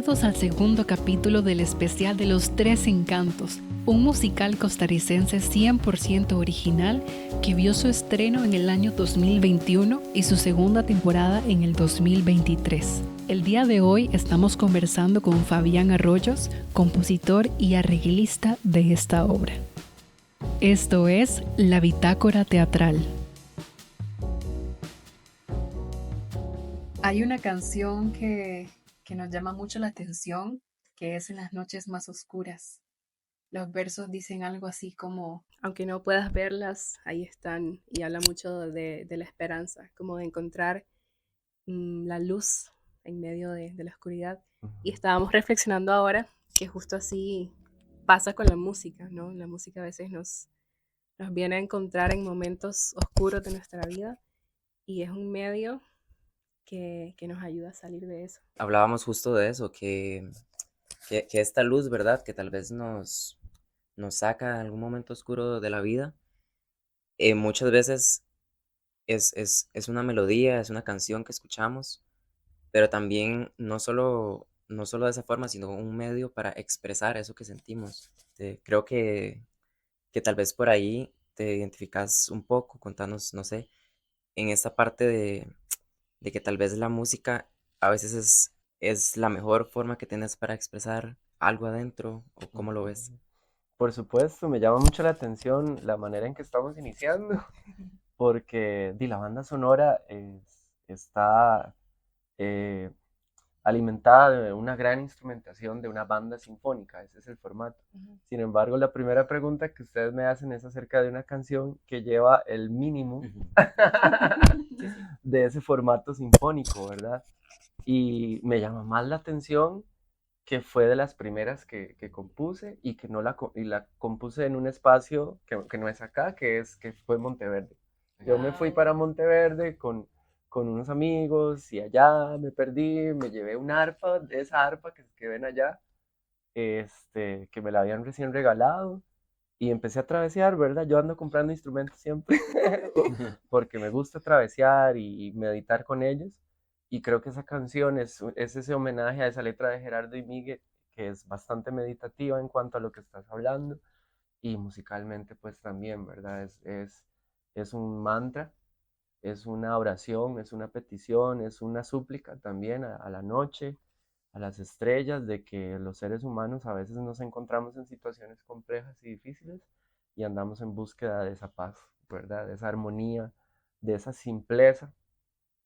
Bienvenidos al segundo capítulo del especial de Los Tres Encantos, un musical costarricense 100% original que vio su estreno en el año 2021 y su segunda temporada en el 2023. El día de hoy estamos conversando con Fabián Arroyos, compositor y arreglista de esta obra. Esto es La Bitácora Teatral. Hay una canción que nos llama mucho la atención, que es En las noches más oscuras. Los versos dicen algo así como: aunque no puedas verlas, ahí están, y habla mucho de la esperanza, como de encontrar la luz en medio de la oscuridad. Y estábamos reflexionando ahora que justo así pasa con la música, ¿no? La música a veces nos viene a encontrar en momentos oscuros de nuestra vida y es un medio que nos ayuda a salir de eso. Hablábamos justo de eso, que esta luz, ¿verdad? Que tal vez nos saca de algún momento oscuro de la vida, muchas veces es una melodía, es una canción que escuchamos, pero también no solo de esa forma, sino un medio para expresar eso que sentimos. Creo que tal vez por ahí te identificas un poco, contanos, no sé, en esta parte de que tal vez la música a veces es la mejor forma que tienes para expresar algo adentro, o cómo lo ves. Por supuesto, me llama mucho la atención la manera en que estamos iniciando, porque la banda sonora está eh, alimentada de una gran instrumentación de una banda sinfónica, ese es el formato. Sin embargo, la primera pregunta que ustedes me hacen es acerca de una canción que lleva el mínimo Ujú. Sí, sí. de ese formato sinfónico, ¿verdad? Y me llama más la atención que fue de las primeras que compuse y que no la compuse en un espacio que no es acá, que fue Monteverde. Yo me fui para Monteverde con unos amigos y allá me perdí, me llevé un arpa, de esa arpa que ven allá, que me la habían recién regalado y empecé a travesear, ¿verdad? Yo ando comprando instrumentos siempre porque me gusta travesear y meditar con ellos. Y creo que esa canción es ese homenaje a esa letra de Gerardo y Miguel, que es bastante meditativa en cuanto a lo que estás hablando. Y musicalmente, pues también, ¿verdad? Es un mantra, es una oración, es una petición, es una súplica también a la noche, a las estrellas, de que los seres humanos a veces nos encontramos en situaciones complejas y difíciles y andamos en búsqueda de esa paz, ¿verdad? De esa armonía, de esa simpleza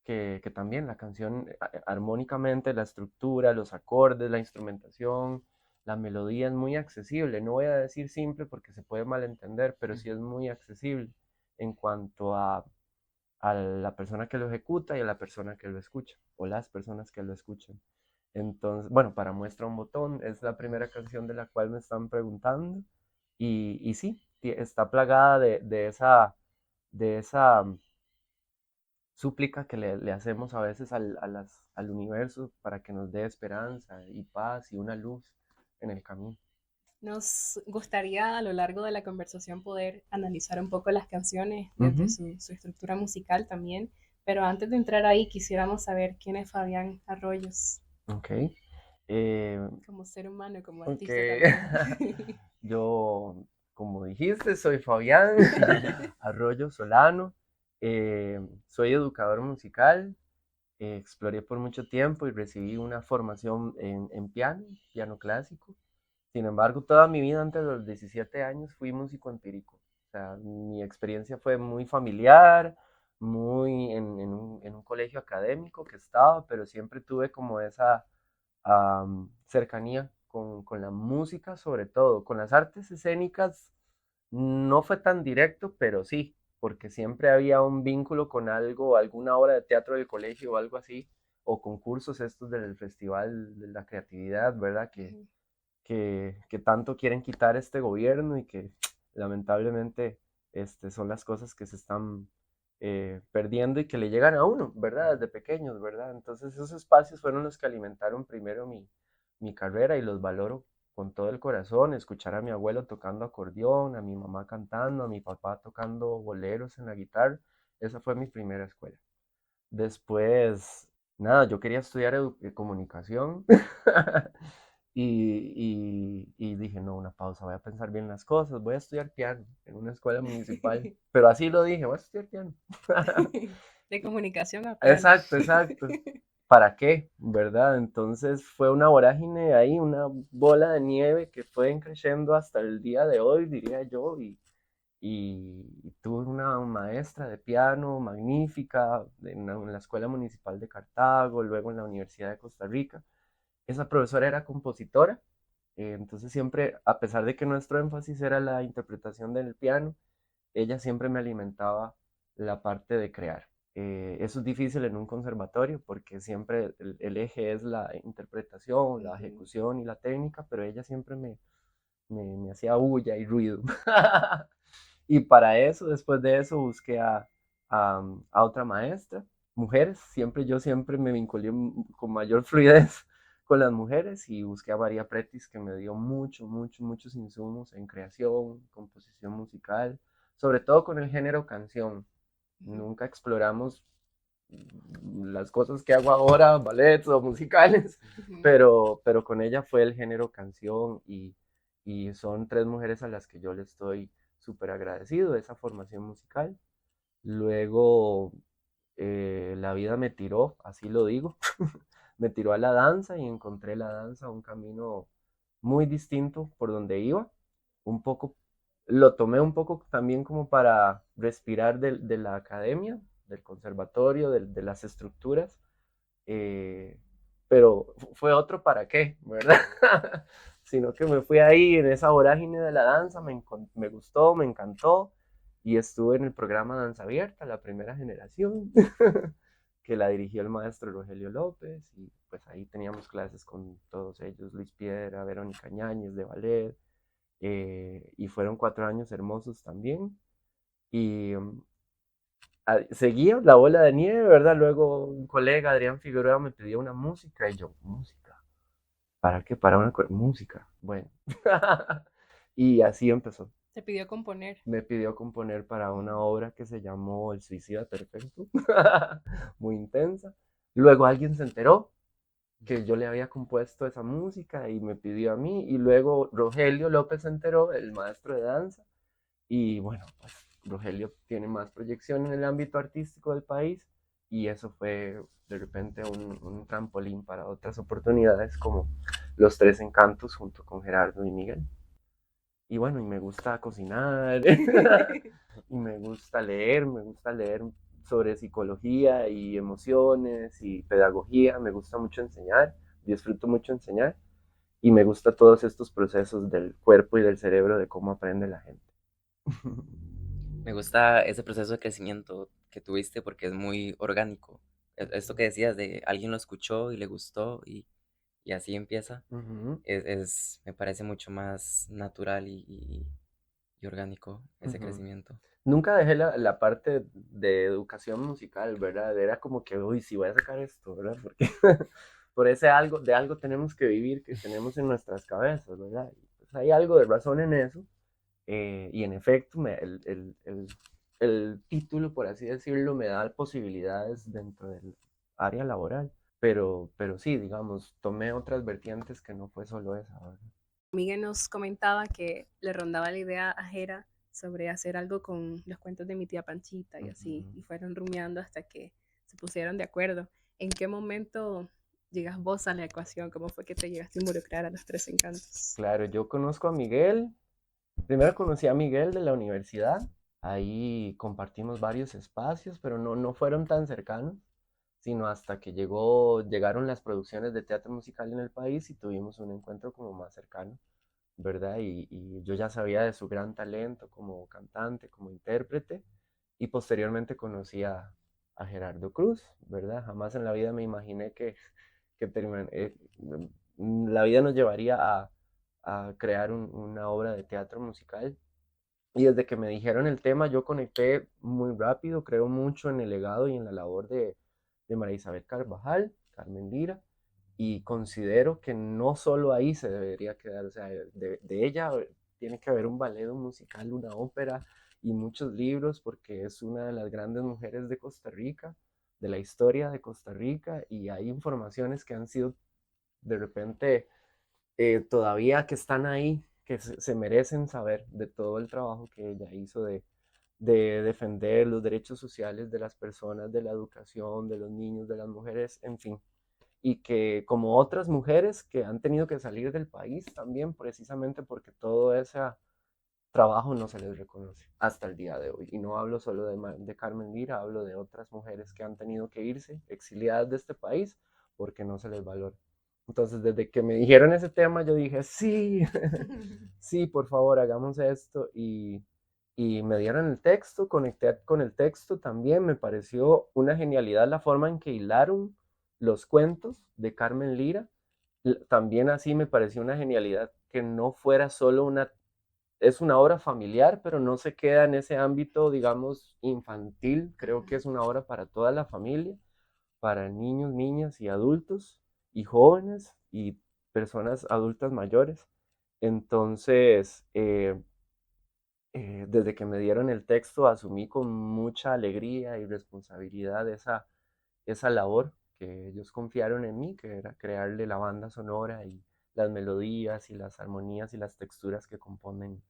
que también la canción armónicamente, la estructura, los acordes, la instrumentación, la melodía es muy accesible. No voy a decir simple porque se puede malentender, pero sí es muy accesible en cuanto a la persona que lo ejecuta y a la persona que lo escucha, o las personas que lo escuchan. Entonces, bueno, para muestra un botón, es la primera canción de la cual me están preguntando. Y sí, está plagada de esa súplica que le hacemos a veces al universo para que nos dé esperanza y paz y una luz en el camino. Nos gustaría a lo largo de la conversación poder analizar un poco las canciones desde Ujú. su estructura musical también, pero antes de entrar ahí quisiéramos saber quién es Fabián Arroyos, Ok. Eh, como ser humano, como ok. artista también. Yo, como dijiste, soy Fabián Arroyo Solano. Soy educador musical. Exploré por mucho tiempo y recibí una formación en piano, piano clásico. Sin embargo, toda mi vida antes de los 17 años fui músico empírico. O sea, mi experiencia fue muy familiar, muy en un colegio académico que estaba, pero siempre tuve como esa cercanía con la música, sobre todo. Con las artes escénicas no fue tan directo, pero sí, porque siempre había un vínculo con algo, alguna obra de teatro del colegio o algo así, o concursos estos del Festival de la Creatividad, ¿verdad? Que tanto quieren quitar este gobierno y que lamentablemente son las cosas que se están perdiendo y que le llegan a uno, ¿verdad? Desde pequeños, ¿verdad? Entonces esos espacios fueron los que alimentaron primero mi carrera y los valoro con todo el corazón. Escuchar a mi abuelo tocando acordeón, a mi mamá cantando, a mi papá tocando boleros en la guitarra, esa fue mi primera escuela. Después nada, yo quería estudiar comunicación y dije, no, una pausa, voy a pensar bien las cosas, voy a estudiar piano en una escuela municipal, pero así lo dije, voy a estudiar piano. De comunicación a piano. Exacto, exacto. ¿Para qué? ¿Verdad? Entonces fue una vorágine ahí, una bola de nieve que fue creciendo hasta el día de hoy, diría yo, y tuve una maestra de piano magnífica en la Escuela Municipal de Cartago, luego en la Universidad de Costa Rica. Esa profesora era compositora, entonces siempre, a pesar de que nuestro énfasis era la interpretación del piano, ella siempre me alimentaba la parte de crear. Eso es difícil en un conservatorio porque siempre el eje es la interpretación, la Ujú. ejecución y la técnica, pero ella siempre me hacía bulla y ruido. Y para eso, después de eso, busqué a otra maestra, mujeres, yo siempre me vinculé con mayor fluidez con las mujeres y busqué a María Pretis que me dio muchos insumos en creación, composición musical, sobre todo con el género canción. Ujú. Nunca exploramos las cosas que hago ahora, ballets o musicales, Ujú. pero con ella fue el género canción y son tres mujeres a las que yo le estoy súper agradecido de esa formación musical. Luego la vida me tiró, así lo digo, me tiró a la danza y encontré la danza un camino muy distinto por donde iba, un poco, lo tomé un poco también como para respirar de la academia, del conservatorio, de las estructuras, eh, pero fue otro para qué, ¿verdad? Sino que me fui ahí en esa vorágine de la danza, me gustó, me encantó y estuve en el programa Danza Abierta, la primera generación, que la dirigió el maestro Rogelio López y pues ahí teníamos clases con todos ellos, Luis Piedra, Verónica Ñáñez de ballet, y fueron 4 años hermosos también. Y seguía la bola de nieve, ¿verdad? Luego un colega, Adrián Figueroa, me pidió una música y yo, ¿música? ¿Para qué? Para una música. Bueno. Y así empezó. Te pidió componer. Me pidió componer para una obra que se llamó El Suicida Perfecto, muy intensa. Luego alguien se enteró que yo le había compuesto esa música y me pidió a mí. Y luego Rogelio López se enteró, el maestro de danza, y bueno, pues Rogelio tiene más proyección en el ámbito artístico del país y eso fue de repente un trampolín para otras oportunidades como Los Tres Encantos junto con Gerardo y Miguel. Y bueno, y me gusta cocinar y me gusta leer sobre psicología y emociones y pedagogía, me gusta mucho enseñar, disfruto mucho enseñar y me gusta todos estos procesos del cuerpo y del cerebro de cómo aprende la gente. Me gusta ese proceso de crecimiento que tuviste porque es muy orgánico. Esto que decías de alguien lo escuchó y le gustó y así empieza, Ujú, me parece mucho más natural y orgánico ese ujú. crecimiento. Nunca dejé la parte de educación musical, ¿verdad? Era como que, uy, sí voy a sacar esto, ¿verdad? Porque por ese algo, de algo tenemos que vivir que tenemos en nuestras cabezas, ¿verdad? Y pues hay algo de razón en eso. Y en efecto, el título, por así decirlo, me da posibilidades dentro del área laboral. Pero sí, digamos, tomé otras vertientes que no fue solo esa, ¿verdad? Miguel nos comentaba que le rondaba la idea a Jera sobre hacer algo con los cuentos de mi tía Panchita y así, Ujú. y fueron rumiando hasta que se pusieron de acuerdo. ¿En qué momento llegas vos a la ecuación? ¿Cómo fue que te llegaste a involucrar a los Tres Encantos? Claro, yo conozco a Miguel. Primero conocí a Miguel de la universidad. Ahí compartimos varios espacios, pero no fueron tan cercanos, sino hasta que llegaron las producciones de teatro musical en el país y tuvimos un encuentro como más cercano, ¿verdad? Y yo ya sabía de su gran talento como cantante, como intérprete, y posteriormente conocí a Gerardo Cruz, ¿verdad? Jamás en la vida me imaginé la vida nos llevaría a crear una obra de teatro musical. Y desde que me dijeron el tema, yo conecté muy rápido, creo mucho en el legado y en la labor de María Isabel Carvajal, Carmen Lira, y considero que no solo ahí se debería quedar, o sea, de ella tiene que haber un ballet, un musical, una ópera y muchos libros, porque es una de las grandes mujeres de Costa Rica, la historia de Costa Rica, y hay informaciones que han sido de repente todavía que están ahí, que se merecen saber de todo el trabajo que ella hizo de defender los derechos sociales de las personas, de la educación, de los niños, de las mujeres, en fin. Y que como otras mujeres que han tenido que salir del país también, precisamente porque todo ese trabajo no se les reconoce hasta el día de hoy. Y no hablo solo de Carmen Lira, hablo de otras mujeres que han tenido que irse exiliadas de este país porque no se les valora. Entonces, desde que me dijeron ese tema, yo dije, sí, sí, por favor, hagamos esto. Y me dieron el texto, conecté con el texto también. Me pareció una genialidad la forma en que hilaron los cuentos de Carmen Lira. También así me pareció una genialidad que no fuera solo es una obra familiar, pero no se queda en ese ámbito, digamos, infantil. Creo que es una obra para toda la familia, para niños, niñas y adultos y jóvenes y personas adultas mayores. Entonces, desde que me dieron el texto, asumí con mucha alegría y responsabilidad esa labor que ellos confiaron en mí, que era crearle la banda sonora y las melodías y las armonías y las texturas que componen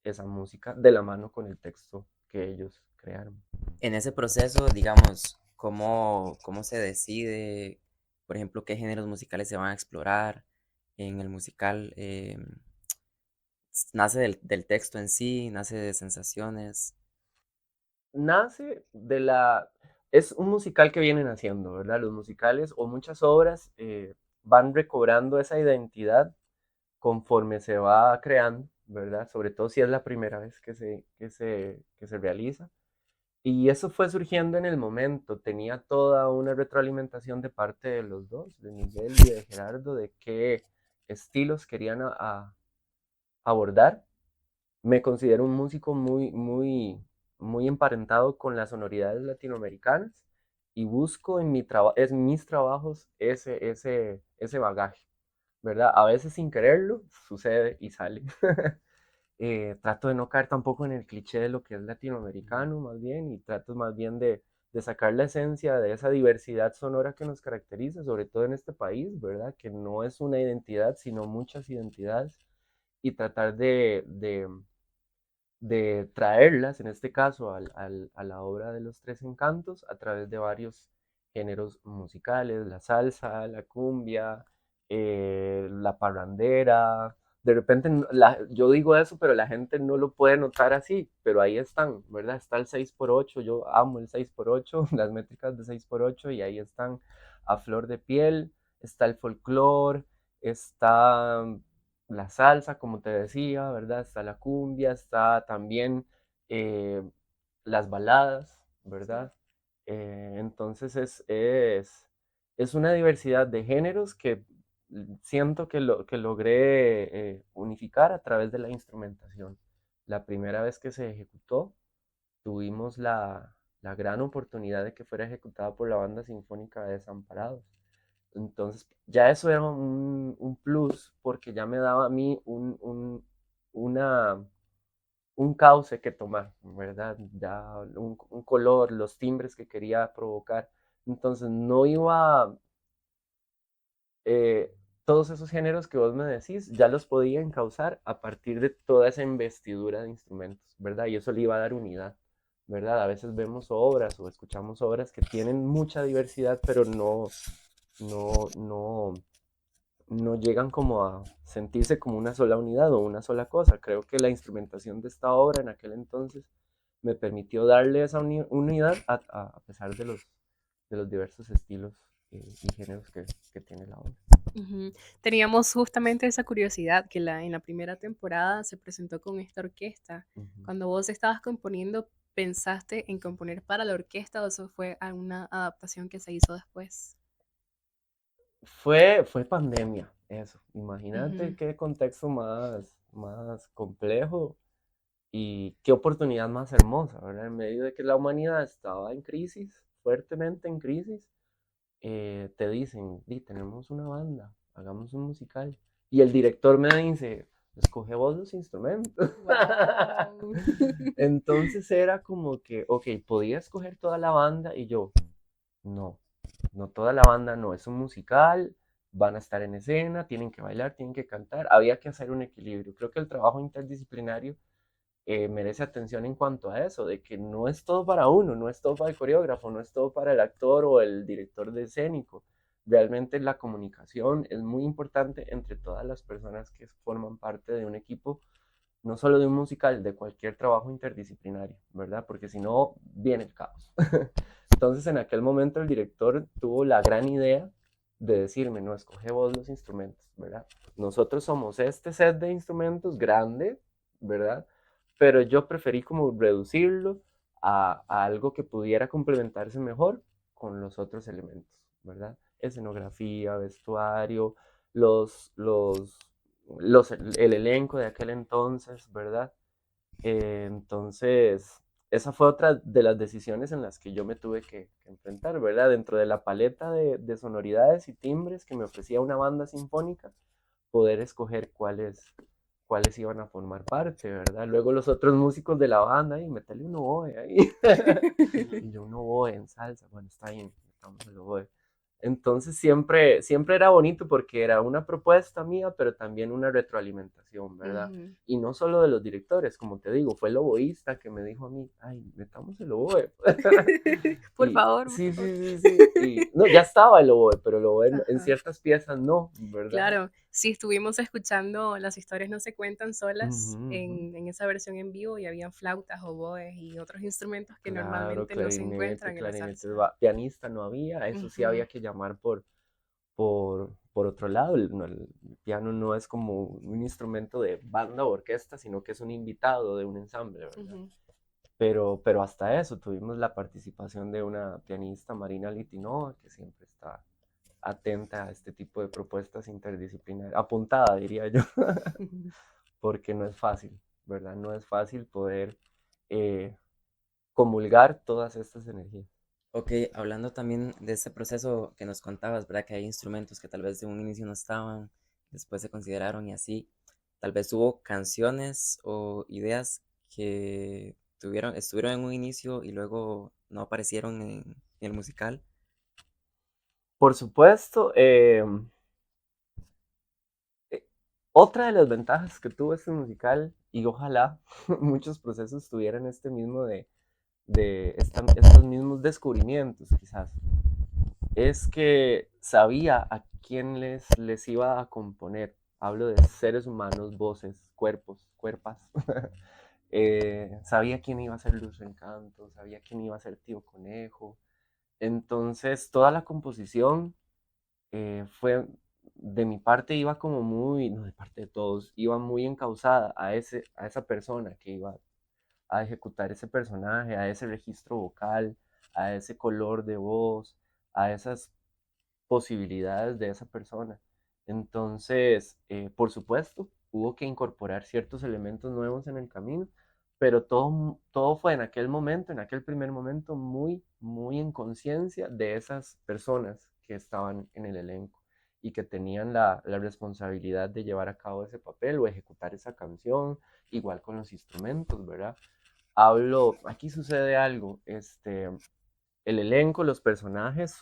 esa música de la mano con el texto que ellos crearon. En ese proceso, digamos, ¿cómo se decide, por ejemplo, qué géneros musicales se van a explorar en el musical? ¿Nace del texto en sí? ¿Nace de sensaciones? Nace de la... Es un musical que vienen haciendo, ¿verdad? Los musicales o muchas obras van recobrando esa identidad conforme se va creando, ¿verdad? Sobre todo si es la primera vez que se realiza. Y eso fue surgiendo en el momento. Tenía toda una retroalimentación de parte de los dos, de Miguel y de Gerardo, de qué estilos querían abordar. Me considero un músico muy emparentado con las sonoridades latinoamericanas y busco en mis trabajos ese bagaje, ¿verdad? A veces sin quererlo, sucede y sale. Trato de no caer tampoco en el cliché de lo que es latinoamericano, más bien, y trato más bien de sacar la esencia de esa diversidad sonora que nos caracteriza, sobre todo en este país, ¿verdad? Que no es una identidad, sino muchas identidades, y tratar de traerlas, en este caso, a la obra de Los Tres Encantos, a través de varios géneros musicales: la salsa, la cumbia, la parrandera. De repente, yo digo eso, pero la gente no lo puede notar así, pero ahí están, ¿verdad? Está el 6x8, yo amo el 6x8, las métricas de 6x8, y ahí están a flor de piel. Está el folclore, está la salsa, como te decía, ¿verdad? Está la cumbia, está también eh, las baladas, ¿verdad? Entonces es una diversidad de géneros que siento que logré unificar a través de la instrumentación. La primera vez que se ejecutó, tuvimos la gran oportunidad de que fuera ejecutada por la Banda Sinfónica de Desamparados. Entonces, ya eso era un plus, porque ya me daba a mí un cauce que tomar, ¿verdad? Ya un color, los timbres que quería provocar. Entonces, no iba, eh, todos esos géneros que vos me decís, ya los podía encauzar a partir de toda esa investidura de instrumentos, ¿verdad? Y eso le iba a dar unidad, ¿verdad? A veces vemos obras o escuchamos obras que tienen mucha diversidad, pero no, no, no llegan como a sentirse como una sola unidad o una sola cosa. Creo que la instrumentación de esta obra en aquel entonces me permitió darle esa unidad a pesar de los diversos estilos y géneros que tiene la obra. Teníamos justamente esa curiosidad que en la primera temporada se presentó con esta orquesta. Cuando vos estabas componiendo, ¿pensaste en componer para la orquesta o eso fue una adaptación que se hizo después? Fue pandemia, eso. Imagínate Ujú. qué contexto más complejo y qué oportunidad más hermosa, ¿verdad? En medio de que la humanidad estaba en crisis, fuertemente en crisis, te dicen: tenemos una banda, hagamos un musical. Y el director me dice: escoge vos los instrumentos. Wow. Entonces era como que, ok, podía escoger toda la banda y yo, no, no toda la banda no, es un musical, van a estar en escena, tienen que bailar, tienen que cantar, había que hacer un equilibrio. Creo que el trabajo interdisciplinario merece atención en cuanto a eso, de que no es todo para uno, no es todo para el coreógrafo, no es todo para el actor o el director de escénico. Realmente la comunicación es muy importante entre todas las personas que forman parte de un equipo, no solo de un musical, de cualquier trabajo interdisciplinario, ¿verdad? Porque si no, viene el caos. Entonces, en aquel momento el director tuvo la gran idea de decirme, no, escoge vos los instrumentos, ¿verdad? Nosotros somos este set de instrumentos grande, ¿verdad? Pero yo preferí como reducirlo a algo que pudiera complementarse mejor con los otros elementos, ¿verdad? Escenografía, vestuario, los, los, el elenco de aquel entonces, ¿verdad? Entonces, esa fue otra de las decisiones en las que yo me tuve que enfrentar, ¿verdad? Dentro de la paleta de sonoridades y timbres que me ofrecía una banda sinfónica, poder escoger cuáles iban a formar parte, ¿verdad? Luego los otros músicos de la banda, y meterle un oboe ahí. Y yo un oboe en salsa, bueno, está bien, metamos el oboe. Entonces siempre era bonito porque era una propuesta mía, pero también una retroalimentación, ¿verdad? Ujú. Y no solo de los directores, como te digo, fue el oboísta que me dijo a mí, ay, metamos el oboe. Por Y favor, por sí, favor. sí, sí, sí. Y no, ya estaba el oboe, pero el oboe en Ajá. ciertas piezas no, ¿verdad? Claro, sí estuvimos escuchando Las historias no se cuentan solas Ujú, ujú. en esa versión en vivo y habían flautas, oboes y otros instrumentos que Claro, normalmente no se clarinete, encuentran en la clarinete, salsa. pianista no había, eso sí Ujú, había que llamar por otro lado. El piano no es como un instrumento de banda o orquesta, sino que es un invitado de un ensamble, ¿verdad? ujú. Pero hasta eso tuvimos la participación de una pianista, Marina Litinova, que siempre está atenta a este tipo de propuestas interdisciplinarias, apuntada diría yo, porque no es fácil, ¿verdad? No es fácil poder eh, comulgar todas estas energías. Ok, hablando también de ese proceso que nos contabas, ¿verdad? Que hay instrumentos que tal vez de un inicio no estaban, después se consideraron y así. Tal vez hubo canciones o ideas que estuvieron en un inicio y luego no aparecieron en el musical. Por supuesto, eh, otra de las ventajas que tuvo este musical, y ojalá muchos procesos tuvieran este mismo estos mismos descubrimientos quizás, es que sabía a quién les iba a componer. Hablo de seres humanos, voces, cuerpos, cuerpas. Sabía quién iba a ser Luz Encanto, sabía quién iba a ser Tío Conejo. Entonces, toda la composición fue, de mi parte, iba como muy, no de parte de todos, iba muy encauzada a esa persona que iba a ejecutar ese personaje, a ese registro vocal, a ese color de voz, a esas posibilidades de esa persona. Entonces, por supuesto, hubo que incorporar ciertos elementos nuevos en el camino, pero todo fue en aquel momento, en aquel primer momento, muy, muy en conciencia de esas personas que estaban en el elenco y que tenían la responsabilidad de llevar a cabo ese papel o ejecutar esa canción, igual con los instrumentos, ¿verdad? Aquí sucede algo, el elenco, los personajes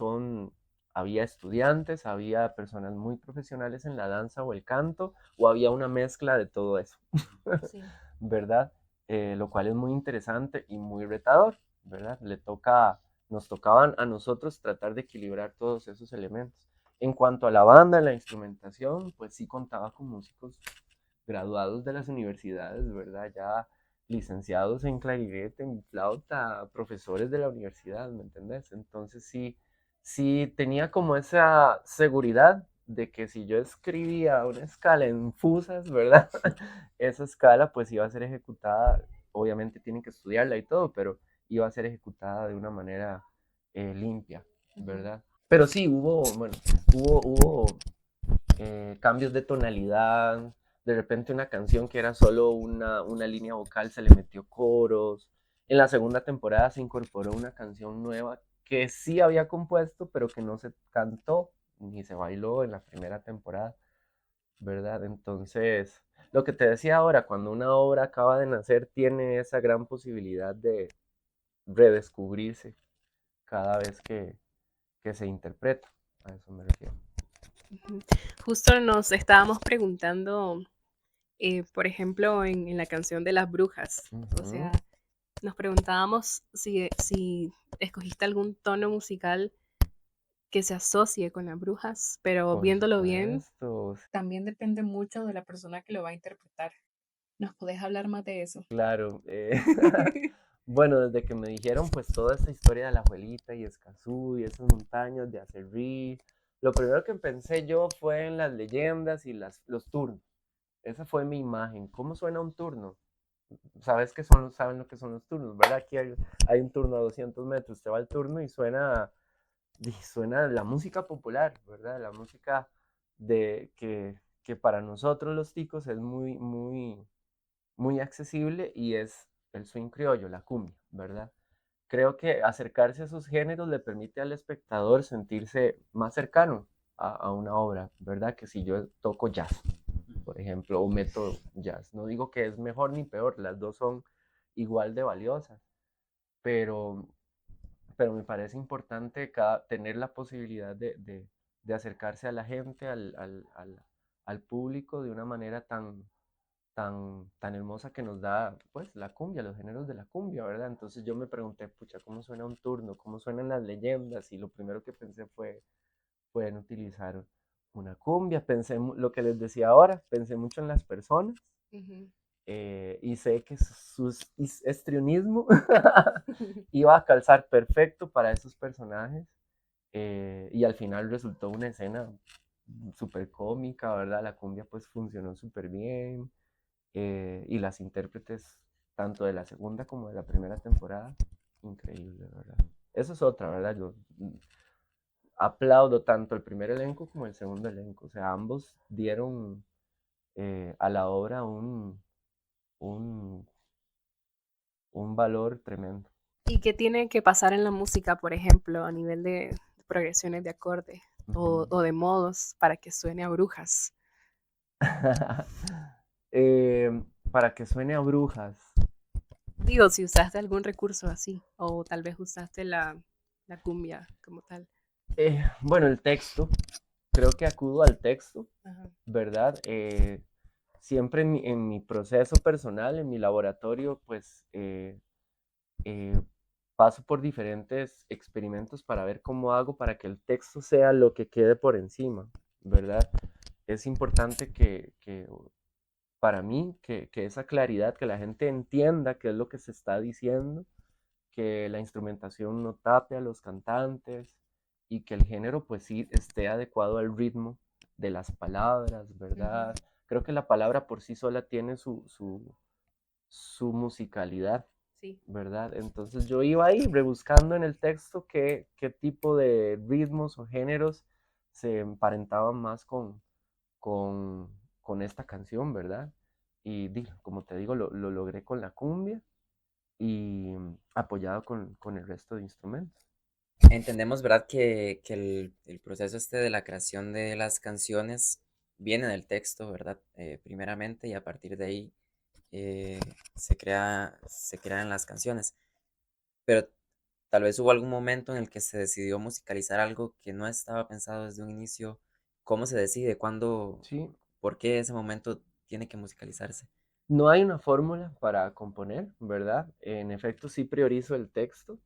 había estudiantes, había personas muy profesionales en la danza o el canto, o había una mezcla de todo eso, Sí. ¿verdad? Lo cual es muy interesante y muy retador, ¿verdad? Nos tocaban a nosotros tratar de equilibrar todos esos elementos. En cuanto a la banda, la instrumentación, pues sí contaba con músicos graduados de las universidades, ¿verdad? Ya licenciados en clarinete, en flauta, profesores de la universidad, ¿me entendés? Entonces sí tenía como esa seguridad de que si yo escribía una escala en fusas, ¿verdad? Esa escala pues iba a ser ejecutada, obviamente tienen que estudiarla y todo, pero iba a ser ejecutada de una manera limpia, Ujú. ¿verdad? Pero sí, hubo cambios de tonalidad, de repente una canción que era solo una línea vocal se le metió coros. En la segunda temporada se incorporó una canción nueva que sí había compuesto, pero que no se cantó ni se bailó en la primera temporada, ¿verdad? Entonces, lo que te decía ahora, cuando una obra acaba de nacer, tiene esa gran posibilidad de redescubrirse cada vez que se interpreta. A eso me refiero. Ujú. Justo nos estábamos preguntando, por ejemplo, en la canción de las brujas, o sea, Ujú. nos preguntábamos si escogiste algún tono musical que se asocie con las brujas, pero Por viéndolo bien, supuesto, También depende mucho de la persona que lo va a interpretar. ¿Nos podés hablar más de eso? claro. Bueno, desde que me dijeron pues toda esta historia de la abuelita y Escazú y esas montañas de Acerrí, lo primero que pensé yo fue en las leyendas y los turnos. Esa fue mi imagen. ¿Cómo suena un turno? Saben lo que son los turnos, ¿verdad? Aquí hay un turno a 200 metros, te va el turno y suena la música popular, ¿verdad? La música que para nosotros los ticos es muy, muy, muy accesible y es el swing criollo, la cumbia, ¿verdad? Creo que acercarse a esos géneros le permite al espectador sentirse más cercano a una obra, ¿verdad? Que si yo toco jazz, por ejemplo, o meto jazz. No digo que es mejor ni peor, las dos son igual de valiosas, pero, pero me parece importante tener la posibilidad de acercarse a la gente, al público de una manera tan hermosa que nos da pues la cumbia, los géneros de la cumbia, ¿verdad? Entonces yo me pregunté, pucha, ¿cómo suena un turno? ¿Cómo suenan las leyendas? Y lo primero que pensé fue, pueden utilizar una cumbia, pensé lo que les decía ahora, pensé mucho en las personas ujú. y sé que su histrionismo iba a calzar perfecto para esos personajes y al final resultó una escena súper cómica, ¿verdad? La cumbia pues funcionó súper bien y las intérpretes tanto de la segunda como de la primera temporada, increíble, ¿verdad? Eso es otra, ¿verdad? Yo aplaudo tanto el primer elenco como el segundo elenco, o sea, ambos dieron a la obra un, un valor tremendo. ¿Y qué tiene que pasar en la música, por ejemplo, a nivel de progresiones de acordes Ujú. o de modos para que suene a brujas? Para que suene a brujas. Digo, si usaste algún recurso así, o tal vez usaste la cumbia como tal. Bueno, el texto, creo que acudo al texto, Ajá. ¿verdad? Siempre en mi proceso personal, en mi laboratorio, pues eh, paso por diferentes experimentos para ver cómo hago para que el texto sea lo que quede por encima, ¿verdad? Es importante que para mí, que esa claridad, que la gente entienda qué es lo que se está diciendo, que la instrumentación no tape a los cantantes y que el género pues sí esté adecuado al ritmo de las palabras, Ujú. ¿verdad? Creo que la palabra por sí sola tiene su musicalidad, Sí. ¿verdad? Entonces yo iba ahí rebuscando en el texto qué tipo de ritmos o géneros se emparentaban más con, con esta canción, ¿verdad? Y como te digo, lo logré con la cumbia y apoyado con el resto de instrumentos. Entendemos, ¿verdad? Que el proceso este de la creación de las canciones viene del texto, ¿verdad? Primeramente, y a partir de ahí eh, se crean las canciones. Pero tal vez hubo algún momento en el que se decidió musicalizar algo que no estaba pensado desde un inicio. ¿Cómo se decide? ¿Cuándo? Sí, ¿Por qué ese momento tiene que musicalizarse? no hay una fórmula para componer, ¿verdad? En efecto, sí priorizo el texto,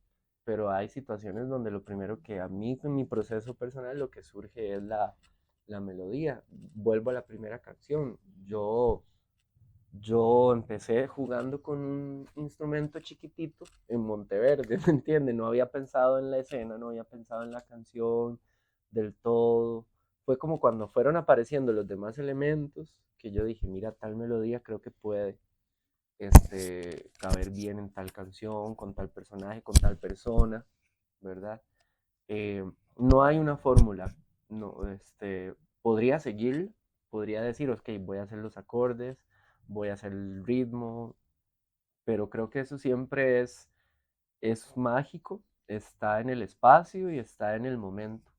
pero hay situaciones donde lo primero que a mí, en mi proceso personal, lo que surge es la melodía. Vuelvo a la primera canción. Yo empecé jugando con un instrumento chiquitito en Monteverde, ¿me entiendes? No había pensado en la escena, no había pensado en la canción del todo. Fue como cuando fueron apareciendo los demás elementos que yo dije, mira, tal melodía creo que puede caber bien en tal canción, con tal personaje, con tal persona, ¿verdad? No hay una fórmula, no, podría seguir, podría decir, ok, voy a hacer los acordes, voy a hacer el ritmo, pero creo que eso siempre es mágico, está en el espacio y está en el momento.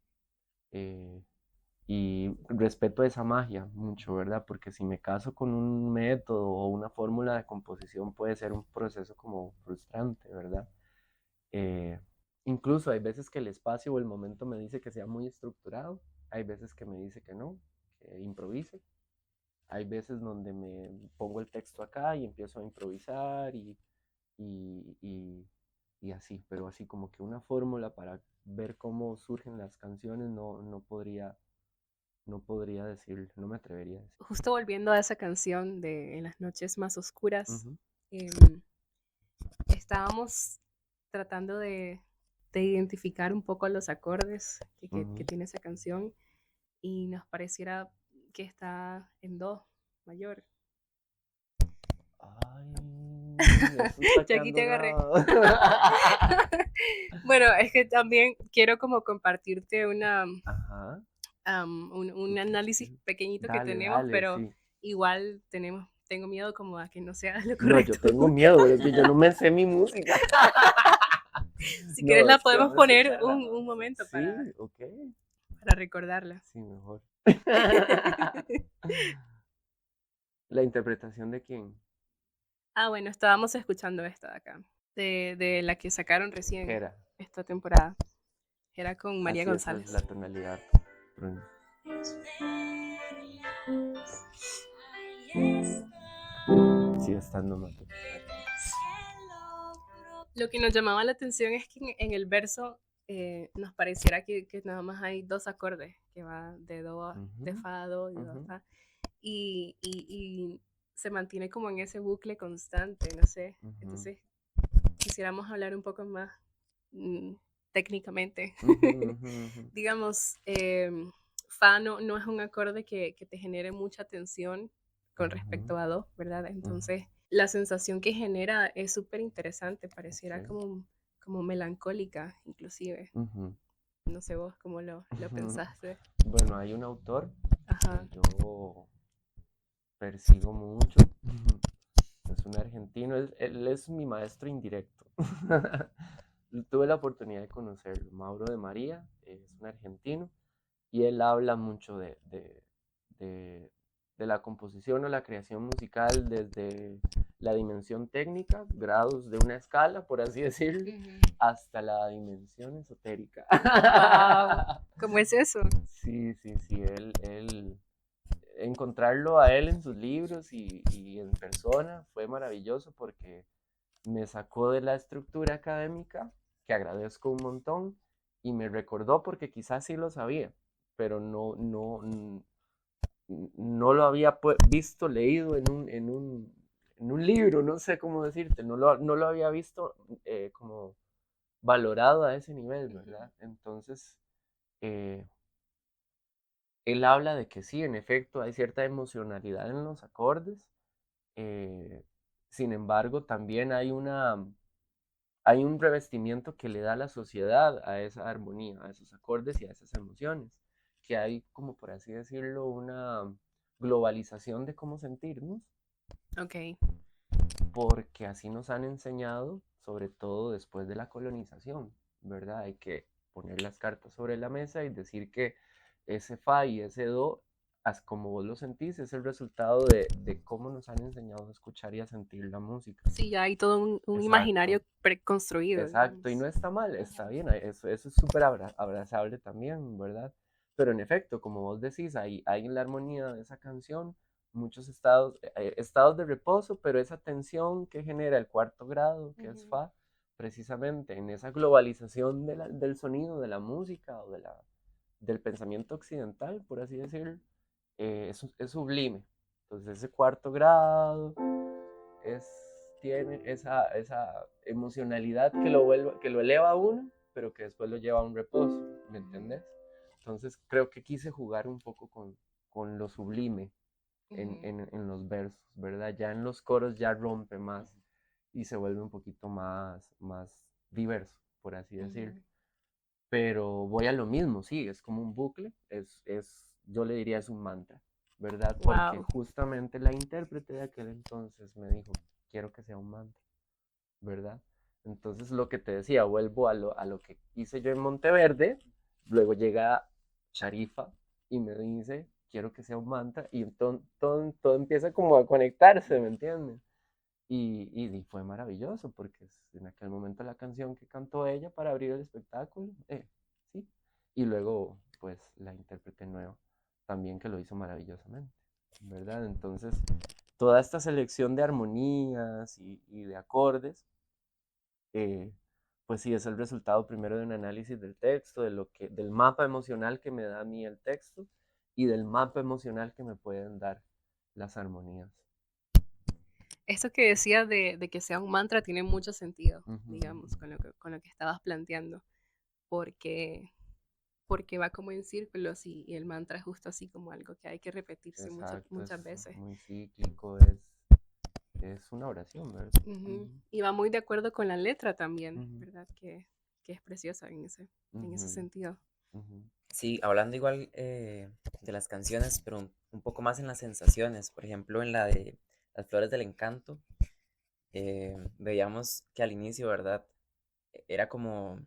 Eh, y respeto esa magia mucho, ¿verdad? Porque si me caso con un método o una fórmula de composición puede ser un proceso como frustrante, ¿verdad? Eh, Incluso hay veces que el espacio o el momento me dice que sea muy estructurado, hay veces que me dice que no, que improvise. Hay veces donde me pongo el texto acá y empiezo a improvisar y, y, y así, pero así como que una fórmula para ver cómo surgen las canciones no podría decirlo, no me atrevería a decir. Justo volviendo a esa canción de En las noches más oscuras, Ujú, estábamos tratando de identificar un poco los acordes que ujú. tiene esa canción y nos pareciera que está en do mayor. Ay, eso está Yo aquí quedando te agarré. grabado. Bueno, es que también quiero como compartirte Ajá, un análisis pequeñito que dale, tenemos, dale, pero sí. igual tengo miedo como a que no sea lo No, yo correcto. tengo miedo, es que yo no me sé mi música. Si quieres No, la es que podemos vamos a poner escucharla, un vamos a... momento Sí, ok. para recordarla. Sí, mejor. ¿La interpretación de quién? Bueno, estábamos escuchando esta de acá, de la que sacaron recién Jera. esta temporada. Era con María Así esa es González. la tonalidad. Bruno. Sigue estando mal. Lo que nos llamaba la atención es que en el verso nos pareciera que nada más hay dos acordes, que va de do de Ujú, fa a do y do a ujú, fa, y se mantiene como en ese bucle constante, no sé. ujú, Entonces quisiéramos hablar un poco más mm, técnicamente. ujú, ujú, ujú, Digamos, fa no es un acorde que te genere mucha tensión con ujú, respecto a do, ¿verdad? ujú. Entonces, la sensación que genera es súper interesante, pareciera Ok. como melancólica, inclusive. Ujú, No sé vos cómo lo ujú. pensaste. Bueno, hay un autor Ajá. que yo persigo mucho. Es un argentino, él es mi maestro indirecto. Tuve la oportunidad de conocerlo, Mauro de María, es un argentino, y él habla mucho de, de la composición o la creación musical desde la dimensión técnica, grados de una escala, por así decirlo, hasta la dimensión esotérica. Wow. ¿Cómo es eso? Sí, sí, sí, encontrarlo a él en sus libros y en persona fue maravilloso porque me sacó de la estructura académica, que agradezco un montón, y me recordó porque quizás sí lo sabía, pero no lo había visto, leído en un libro, no sé cómo decirte, no lo había visto como valorado a ese nivel, ¿verdad? Entonces, eh, él habla de que sí, en efecto, hay cierta emocionalidad en los acordes, eh, sin embargo, también hay un revestimiento que le da la sociedad a esa armonía, a esos acordes y a esas emociones, que hay, como por así decirlo, una globalización de cómo sentirnos, Ok. porque así nos han enseñado, sobre todo después de la colonización, ¿verdad? Hay que poner las cartas sobre la mesa y decir que ese fa y ese do, como vos lo sentís, es el resultado de cómo nos han enseñado a escuchar y a sentir la música. Sí, ya hay todo un Exacto. imaginario preconstruido, Exacto, y digamos. no está mal, está bien, eso es súper abrazable también, ¿verdad? Pero en efecto, como vos decís, hay en la armonía de esa canción muchos estados de reposo, pero esa tensión que genera el cuarto grado, que es Ujú, fa, precisamente en esa globalización del sonido, de la música o del pensamiento occidental, por así decirlo, es sublime. Entonces ese cuarto grado es, tiene esa emocionalidad que lo eleva a uno, pero que después lo lleva a un reposo, ¿me ujú, entendés? Entonces creo que quise jugar un poco con lo sublime ujú, en los versos, ¿verdad? Ya en los coros ya rompe más y se vuelve un poquito más diverso, por así decirlo. ujú. Pero voy a lo mismo, sí, es como un bucle, yo le diría es un mantra, ¿verdad? Porque Wow. justamente la intérprete de aquel entonces me dijo, quiero que sea un mantra, ¿verdad? Entonces lo que te decía, vuelvo a lo que hice yo en Monteverde, luego llega Sharifa y me dice, quiero que sea un mantra, y entonces todo empieza como a conectarse, ¿me entiendes? Y fue maravilloso porque en aquel momento la canción que cantó ella para abrir el espectáculo, sí. Y luego pues la intérprete nueva también que lo hizo maravillosamente, ¿verdad? Entonces toda esta selección de armonías y de acordes, eh, pues sí es el resultado primero de un análisis del texto, del mapa emocional que me da a mí el texto y del mapa emocional que me pueden dar las armonías. Esto que decías de que sea un mantra tiene mucho sentido, Ujú. digamos, con lo que estabas planteando, porque, porque va como en círculos y el mantra es justo así como algo que hay que repetirse Exacto, muchas es veces. muy cíclico, es una oración, ¿verdad? Ujú. Y va muy de acuerdo con la letra también, Ujú, ¿verdad? Que es preciosa en ese ujú, sentido. ujú, Sí, hablando igual de las canciones, pero un poco más en las sensaciones. Por ejemplo, en la de Las Flores del Encanto, veíamos que al inicio, ¿verdad? Era como,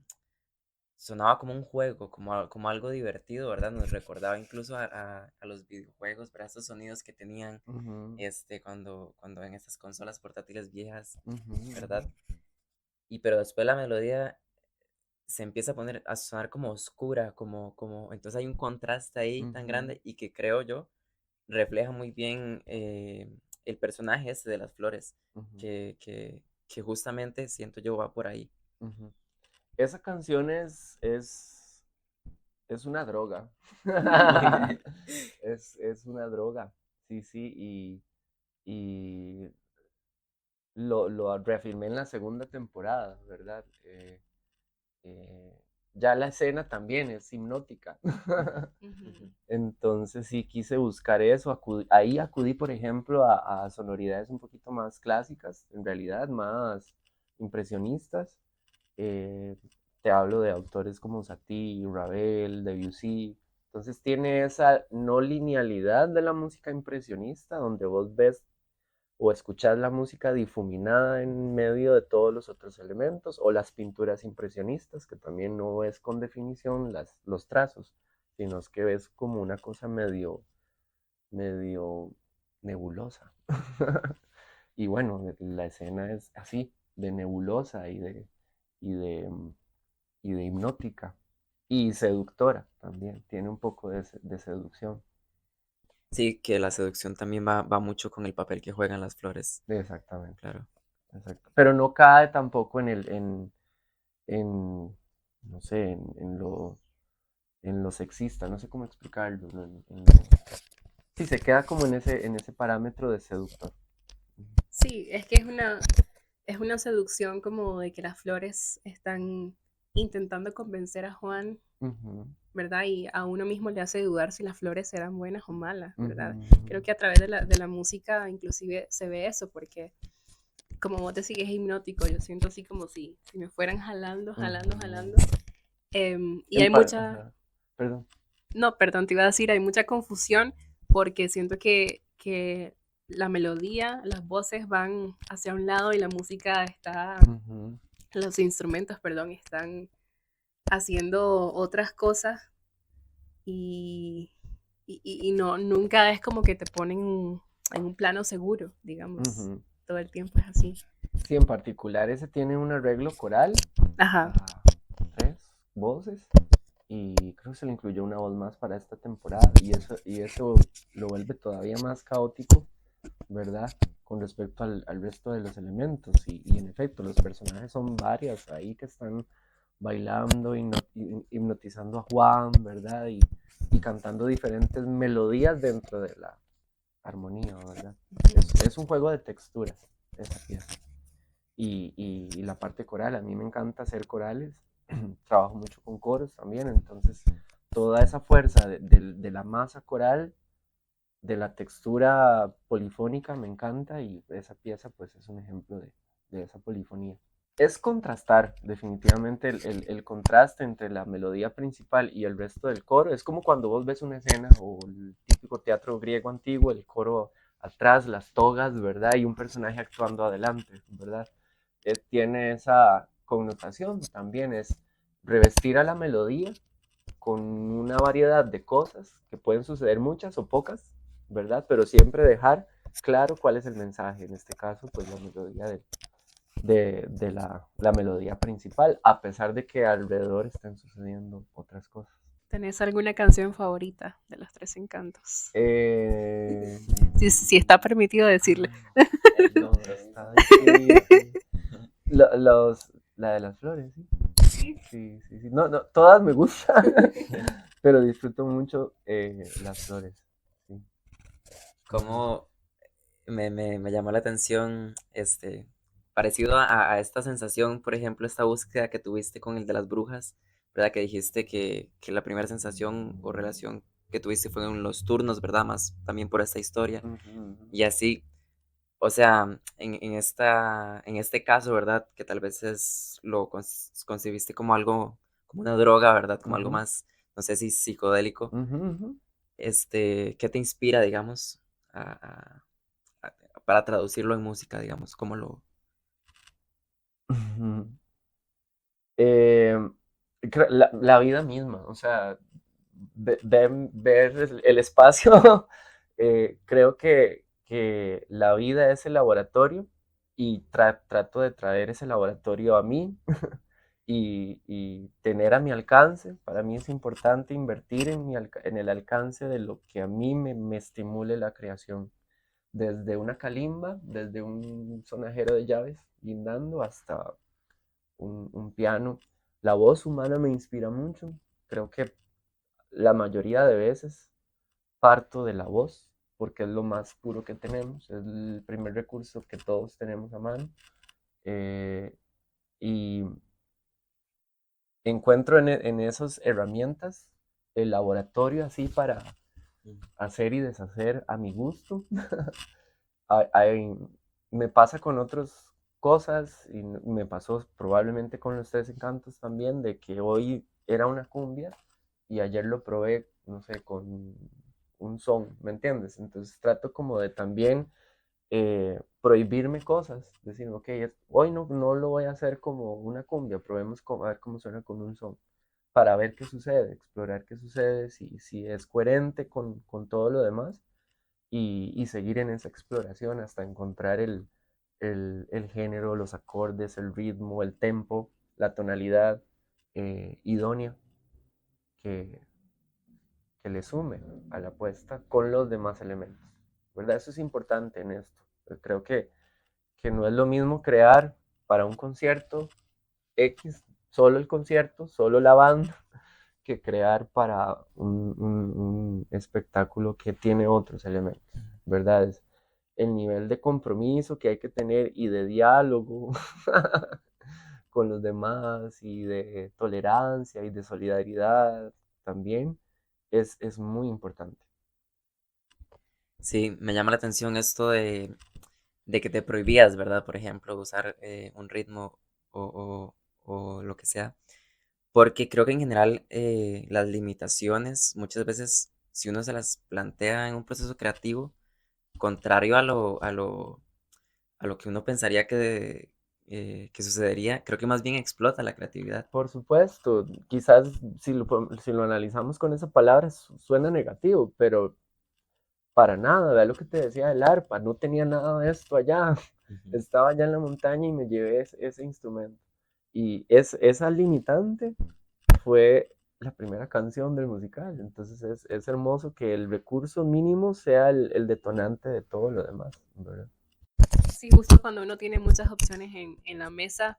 sonaba como un juego, como algo divertido, ¿verdad? Nos recordaba incluso a los videojuegos, ¿verdad? Estos sonidos que tenían ujú, cuando en estas consolas portátiles viejas, ujú, ¿verdad? Y pero después la melodía se empieza a sonar como oscura, entonces hay un contraste ahí tan ujú, grande y que creo yo refleja muy bien el personaje este de las flores, ujú, que justamente siento yo va por ahí. ujú. Esa canción es una droga. Es una droga, sí, sí, y lo reafirmé en la segunda temporada, ¿verdad? Eh, ya la escena también es hipnótica. Ujú. Entonces sí quise buscar eso. Ahí acudí, por ejemplo, a sonoridades un poquito más clásicas, en realidad, más impresionistas. Eh, Te hablo de autores como Satie, Ravel, Debussy. Entonces tiene esa no linealidad de la música impresionista, donde vos ves o escuchar la música difuminada en medio de todos los otros elementos, o las pinturas impresionistas, que también no es con definición los trazos, sino es que ves como una cosa medio nebulosa. Y bueno, la escena es así, de nebulosa y de, y de hipnótica y seductora también, tiene un poco de seducción. Sí, que la seducción también va mucho con el papel que juegan las flores, Exactamente, claro. exacto. Pero no cae tampoco en no sé, en lo sexista, no sé cómo explicarlo. Sí, se queda como en ese parámetro de seductor. Sí, es que es una seducción como de que las flores están intentando convencer a Juan, Ujú, ¿verdad? Y a uno mismo le hace dudar si las flores serán buenas o malas, ¿verdad? ujú, Creo que a través de la música inclusive se ve eso, porque como vos decís, es hipnótico, yo siento así como si me fueran jalando, jalando, jalando. ujú. Y hay mucha, Ajá, perdón. no, perdón, te iba a decir, hay mucha confusión porque siento que la melodía, las voces van hacia un lado y la música está, Ujú, los instrumentos, perdón, están haciendo otras cosas y, y no, nunca es como que te ponen en un plano seguro, digamos. ujú. Todo el tiempo es así. Sí, en particular ese tiene un arreglo coral Ajá. a 3 voces y creo que se le incluyó una voz más para esta temporada y eso lo vuelve todavía más caótico, ¿verdad? Con respecto al resto de los elementos y en efecto los personajes son varias ahí que están bailando, hipnotizando a Juan, ¿verdad? Y cantando diferentes melodías dentro de la armonía, ¿verdad? Es un juego de texturas esa pieza. Y la parte coral, a mí me encanta hacer corales, trabajo mucho con coros también, entonces toda esa fuerza de la masa coral, de la textura polifónica me encanta y esa pieza pues es un ejemplo de esa polifonía. Es contrastar definitivamente el contraste entre la melodía principal y el resto del coro. Es como cuando vos ves una escena o el típico teatro griego antiguo, el coro atrás, las togas, ¿verdad? Y un personaje actuando adelante, ¿verdad? Tiene esa connotación también, es revestir a la melodía con una variedad de cosas que pueden suceder muchas o pocas, ¿verdad? Pero siempre dejar claro cuál es el mensaje. En este caso, pues la melodía de la melodía principal, a pesar de que alrededor estén sucediendo otras cosas. ¿Tenés alguna canción favorita de los Tres Encantos? Eh, Si está permitido decirle. no, está difícil. La de las flores, ¿sí? Sí. Sí, sí, sí. No, no, todas me gustan, pero disfruto mucho las flores. Sí. Como me llamó la atención, parecido a esta sensación, por ejemplo, esta búsqueda que tuviste con el de las brujas, ¿verdad? Que dijiste que la primera sensación o relación que tuviste fue en los turnos, ¿verdad? Más también por esta historia. Ujú, ujú. Y así, o sea, en este caso, ¿verdad? Que tal vez concebiste como algo, como una droga, ¿verdad? Como algo Ujú, más, no sé si psicodélico. ujú, ujú. ¿Qué te inspira, digamos, para traducirlo en música, digamos? ¿Cómo lo...? Ujú. Eh, la vida misma, o sea, ver el espacio, creo que la vida es el laboratorio y trato de traer ese laboratorio a mí y tener a mi alcance. Para mí es importante invertir en el alcance de lo que a mí me estimule la creación. Desde una calimba, desde un sonajero de llaves, guindando, hasta un piano. La voz humana me inspira mucho. Creo que la mayoría de veces parto de la voz, porque es lo más puro que tenemos, es el primer recurso que todos tenemos a mano. eh, y encuentro en esas herramientas el laboratorio así para hacer y deshacer a mi gusto. Me pasa con otras cosas y me pasó probablemente con los Tres Encantos también, de que hoy era una cumbia y ayer lo probé, no sé, con un son, ¿me entiendes? Entonces trato como de también prohibirme cosas, decir, ok, hoy no lo voy a hacer como una cumbia, probemos a ver cómo suena con un son, para ver qué sucede, explorar qué sucede, si es coherente con todo lo demás y seguir en esa exploración hasta encontrar el género, los acordes, el ritmo, el tempo, la tonalidad idónea que, que le sume a la apuesta con los demás elementos. ¿Verdad? Eso es importante en esto. Creo que no es lo mismo crear para un concierto X, solo el concierto, solo la banda, que crear para un espectáculo que tiene otros elementos, ¿verdad? Es el nivel de compromiso que hay que tener y de diálogo con los demás y de tolerancia y de solidaridad también es muy importante. Sí, me llama la atención esto de que te prohibías, ¿verdad? Por ejemplo, usar un ritmo o, o lo que sea. Porque creo que en general las limitaciones, muchas veces, si uno se las plantea en un proceso creativo, contrario a lo que uno pensaría que sucedería, creo que más bien explota la creatividad. Por supuesto, quizás si lo analizamos con esa palabra suena negativo, pero para nada, vea lo que te decía del arpa, no tenía nada de esto allá, Ujú. estaba allá en la montaña y me llevé ese instrumento. Y esa limitante fue la primera canción del musical, entonces es hermoso que el recurso mínimo sea el detonante de todo lo demás, ¿verdad? Sí, justo cuando uno tiene muchas opciones en la mesa,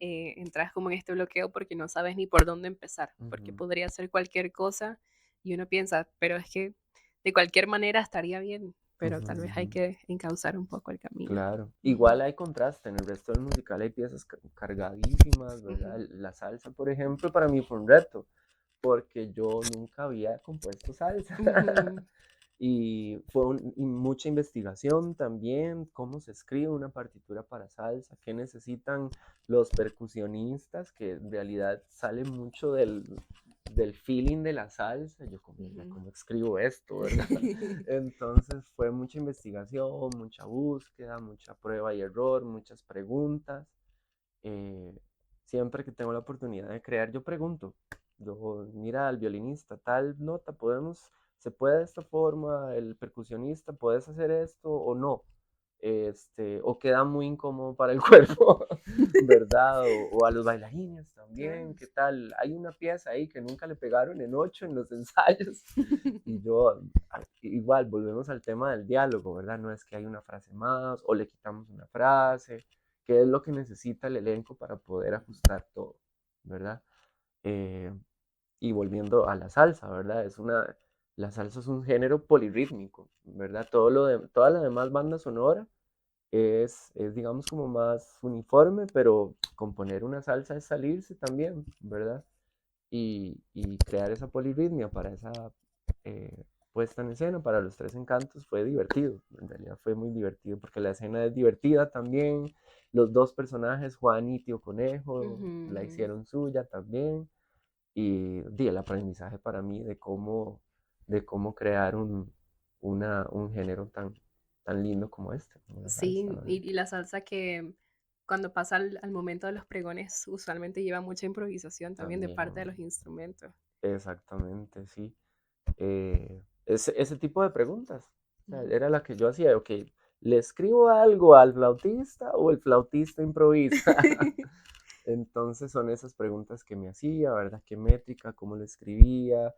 entras como en este bloqueo porque no sabes ni por dónde empezar, porque Ujú, podría ser cualquier cosa y uno piensa, pero es que de cualquier manera estaría bien, pero ujú, tal vez hay ujú. que encauzar un poco el camino. Claro. Ujú, Igual hay contraste, en el resto del musical hay piezas cargadísimas, ¿verdad? ujú, La salsa, por ejemplo, para mí fue un reto, porque yo nunca había compuesto salsa. ujú, Y fue y mucha investigación también, cómo se escribe una partitura para salsa, qué necesitan los percusionistas, que en realidad sale mucho del feeling de la salsa. Yo como, "Mira, ujú. ¿cómo escribo esto, verdad?" Entonces fue mucha investigación, mucha búsqueda, mucha prueba y error, muchas preguntas. Eh, Siempre que tengo la oportunidad de crear, yo pregunto, yo, mira al violinista, tal nota, podemos se puede de esta forma, el percusionista, puedes hacer esto o no, o queda muy incómodo para el cuerpo, ¿verdad? O a los bailarines también, Claro. ¿qué tal? Hay una pieza ahí que nunca le pegaron en 8 en los ensayos, y yo, igual, volvemos al tema del diálogo, ¿verdad? No es que hay una frase más o le quitamos una frase, que es lo que necesita el elenco para poder ajustar todo, ¿verdad? Eh, y volviendo a la salsa, ¿verdad? La salsa es un género polirrítmico, ¿verdad? Toda la demás banda sonora digamos, como más uniforme, pero componer una salsa es salirse también, ¿verdad? Y crear esa polirritmia para esa puesta en escena, para los tres encantos, fue divertido, en realidad fue muy divertido, porque la escena es divertida también, los dos personajes, Juan y Tío Conejo, Ujú, la ujú. hicieron suya también, y el aprendizaje para mí de cómo crear un género tan lindo como este, como la salsa, Sí, ¿verdad? y la salsa que cuando pasa al momento de los pregones usualmente lleva mucha improvisación también de parte de También, los instrumentos. exactamente, sí. Ese tipo de preguntas, o sea, Ujú. era la que yo hacía, ok, ¿le escribo algo al flautista o el flautista improvisa? Entonces son esas preguntas que me hacía, ¿verdad? ¿Qué métrica? ¿Cómo lo escribía?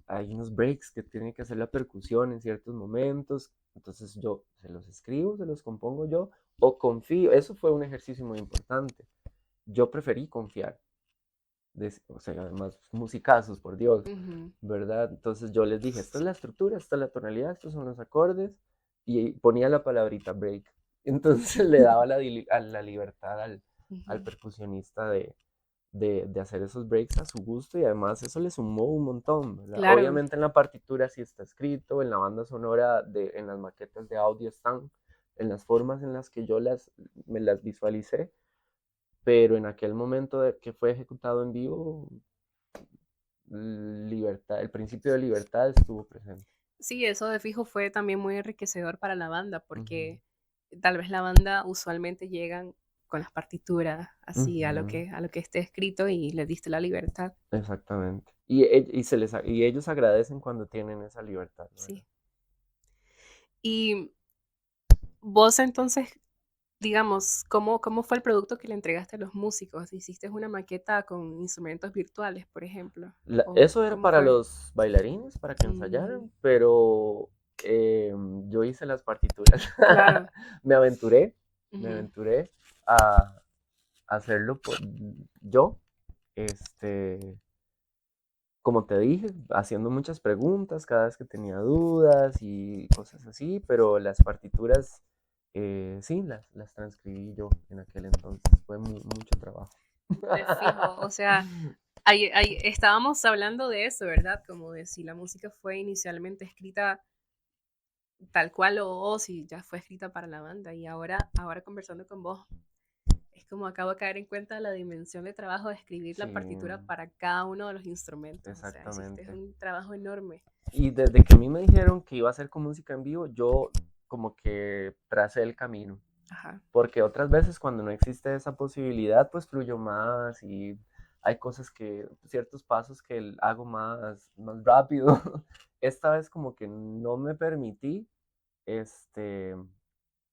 Hay unos breaks que tiene que hacer la percusión en ciertos momentos, entonces yo se los escribo, se los compongo yo, o confío, eso fue un ejercicio muy importante. Yo preferí confiar, o sea, además musicazos, por Dios, Ujú. ¿verdad? Entonces yo les dije, esta es la estructura, esta es la tonalidad, estos son los acordes, y ponía la palabrita break. Entonces le daba la libertad al Ujú. percusionista de hacer esos breaks a su gusto, y además eso le sumó un montón, ¿verdad? Claro. Obviamente en la partitura sí está escrito, en la banda sonora, en las maquetas de audio están, en las formas en las que yo me las visualicé, pero en aquel momento que fue ejecutado en vivo, libertad, el principio de libertad estuvo presente. Sí, eso de fijo fue también muy enriquecedor para la banda, Ujú, porque tal vez la banda usualmente llegan con las partituras así ujú, a lo que esté escrito y le diste la libertad. exactamente. Y ellos agradecen cuando tienen esa libertad, ¿verdad? Sí. Y vos entonces, digamos, ¿cómo fue el producto que le entregaste a los músicos? ¿Hiciste una maqueta con instrumentos virtuales, por ejemplo? ¿O Eso era cómo para fue? los bailarines, para que Mm, ensayaran, pero yo hice las partituras. claro. Me aventuré, me Ujú. aventuré a hacerlo yo, este, como te dije, haciendo muchas preguntas cada vez que tenía dudas y cosas así, pero las partituras, sí, las transcribí yo en aquel entonces. Fue mucho trabajo. De fijo, o sea, ahí estábamos hablando de eso, ¿verdad? Como de si la música fue inicialmente escrita tal cual o si ya fue escrita para la banda. Y ahora conversando con vos, es como acabo de caer en cuenta la dimensión de trabajo de escribir Sí, la partitura para cada uno de los instrumentos. O sea, hiciste exactamente. un trabajo enorme. Y desde que a mí me dijeron que iba a ser con música en vivo, yo como que tracé el camino. Ajá. Porque otras veces cuando no existe esa posibilidad, pues fluyo más y hay ciertos pasos que hago más rápido. Esta vez como que no me permití este,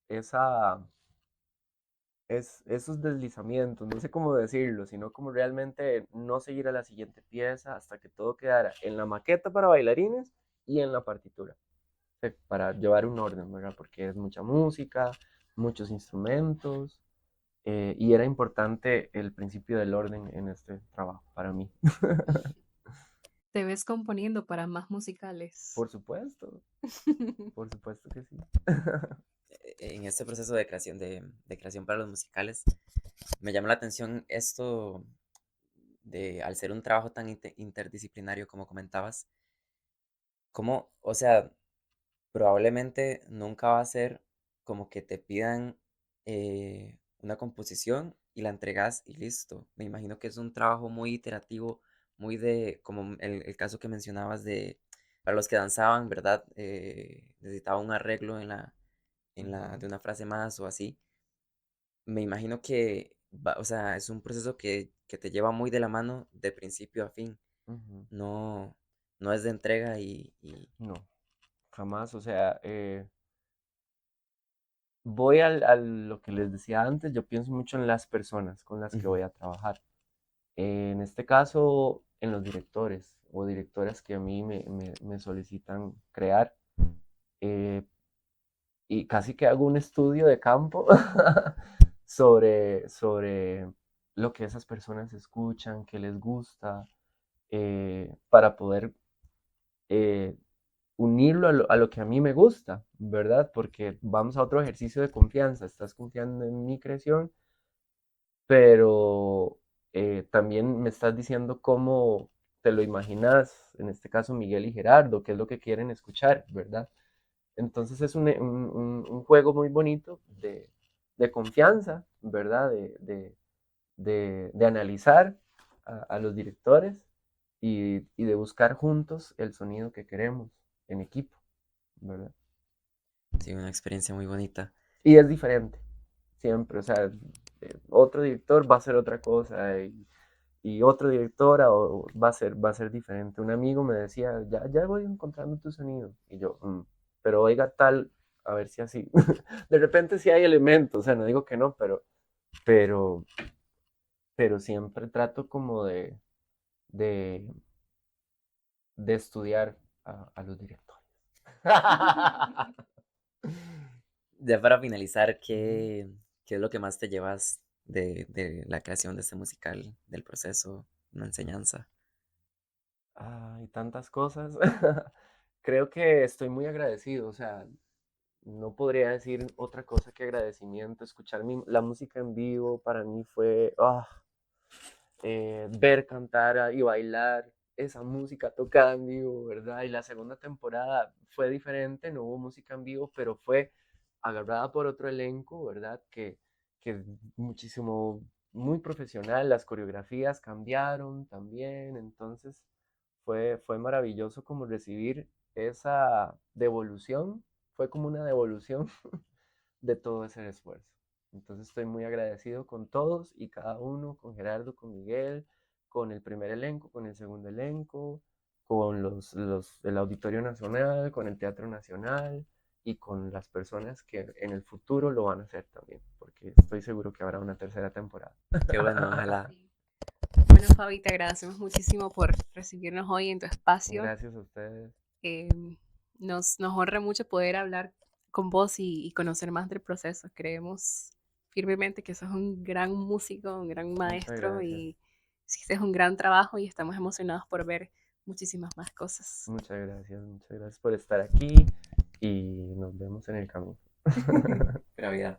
esa, esos deslizamientos, no sé cómo decirlo, sino como realmente no seguir a la siguiente pieza hasta que todo quedara en la maqueta para bailarines y en la partitura, para llevar un orden, ¿verdad? Porque es mucha música, muchos instrumentos, y era importante el principio del orden en este trabajo para mí. ¿Te ves componiendo para más musicales? Por supuesto, por supuesto que sí. En este proceso de creación para los musicales, me llama la atención esto de, al ser un trabajo tan interdisciplinario como comentabas, como, o sea, probablemente nunca va a ser como que te pidan una composición y la entregas y listo. Me imagino que es un trabajo muy iterativo, muy de, como el caso que mencionabas de, para los que danzaban, ¿verdad? Necesitaba un arreglo Ujú, de una frase más o así. Me imagino que, o sea, es un proceso que te lleva muy de la mano de principio a fin. ujú. No. no es de entrega y No, jamás. O sea, voy a lo que les decía antes, yo pienso mucho en las personas con las que ujú, voy a trabajar. En este caso, en los directores o directoras que a mí me solicitan crear. eh, y casi que hago un estudio de campo sobre lo que esas personas escuchan, qué les gusta, para poder eh, unirlo a lo que a mí me gusta, ¿verdad? Porque vamos a otro ejercicio de confianza. Estás confiando en mi creación, pero también me estás diciendo cómo te lo imaginas, en este caso Miguel y Gerardo, qué es lo que quieren escuchar, ¿verdad? Entonces es un juego muy bonito de confianza, ¿verdad? De analizar a los directores y de buscar juntos el sonido que queremos en equipo, ¿verdad? sí, una experiencia muy bonita. Y es diferente, siempre, o sea, otro director va a hacer otra cosa y otro director va a ser diferente. Un amigo me decía, ya voy encontrando tu sonido. Y yo, pero oiga tal, a ver si así. De repente sí hay elementos, o sea, no digo que no, pero, pero siempre trato como de, de estudiar a los directores. Ya para finalizar, ¿qué es lo que más te llevas de la creación de este musical, del proceso, una enseñanza? Ay, tantas cosas. Creo que estoy muy agradecido, o sea, no podría decir otra cosa que agradecimiento. Escuchar la música en vivo para mí fue ver cantar y bailar esa música tocada en vivo, ¿verdad? Y la segunda temporada fue diferente, no hubo música en vivo, pero fue agarrada por otro elenco, ¿verdad? Que muchísimo, muy profesional, las coreografías cambiaron también, entonces fue maravilloso como recibir esa devolución, fue como una devolución de todo ese esfuerzo. Entonces estoy muy agradecido con todos y cada uno, con Gerardo, con Miguel, con el primer elenco, con el segundo elenco, con el Auditorio Nacional, con el Teatro Nacional y con las personas que en el futuro lo van a hacer también, porque estoy seguro que habrá una tercera temporada. Qué bueno, ojalá. Sí. Bueno, Fabi, te agradecemos muchísimo por recibirnos hoy en tu espacio. Gracias a ustedes. Eh, nos honra mucho poder hablar con vos y conocer más del proceso. Creemos firmemente que sos un gran músico, un gran Muchas maestro gracias. y hiciste un gran trabajo y estamos emocionados por ver muchísimas más cosas. Muchas gracias por estar aquí y nos vemos en el camino. Gravedad.